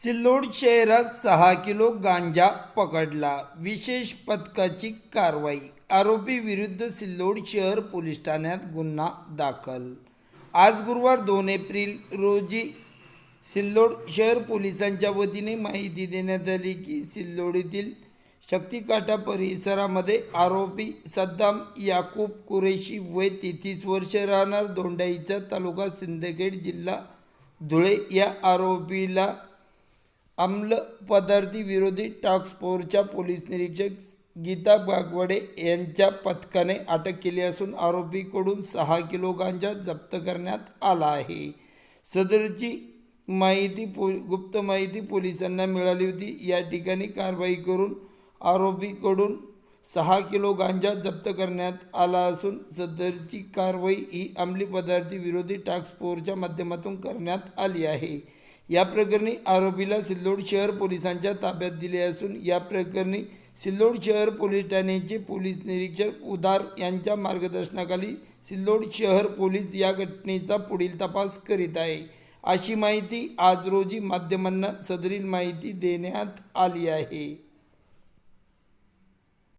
सिल्लोड शहरात 6 किलो गांजा पकडला, विशेष पथकाची कारवाई, आरोपी विरुद्ध सिल्लोड शहर पोलीस ठाण्यात गुन्हा दाखल। आज गुरुवार 2 एप्रिल रोजी सिल्लोड शहर पोलिसांच्या वतीने माहिती देण्यात आली की सिल्लोडीतील शक्तिकाठा परिसरामध्ये आरोपी सद्दाम याकूब कुरेशी वय 33 वर्ष, राहणार दोंडाईचा, तालुका सिंदखेड, जिल्हा धुळे या आरोपीला अंमल पदार्थी विरोधी टास्क फोर्सच्या पोलीस निरीक्षक गीता गागवडे यांच्या पथकाने अटक केली असून आरोपीकडून 6 किलो गांजा जप्त करण्यात आला आहे। सदरची गुप्त माहिती पोलिसांना मिळाली होती। या ठिकाणी कारवाई करून आरोपीकडून 6 किलो गांजा जप्त करण्यात आला असून सदरची कारवाई ही अंमली पदार्थ विरोधी टास्क फोर्सच्या माध्यमातून करण्यात आली आहे। या प्रकरणी आरोपीला सिल्लोड शहर पोलिसांच्या ताब्यात दिले असून या प्रकरणी सिल्लोड शहर पोलीस ठाण्याचे पोलीस निरीक्षक उदार यांच्या मार्गदर्शनाखाली सिल्लोड शहर पोलीस या घटनेचा पुढील तपास करीत आहे, अशी माहिती आज रोजी माध्यमांना सदरील माहिती देण्यात आली आहे।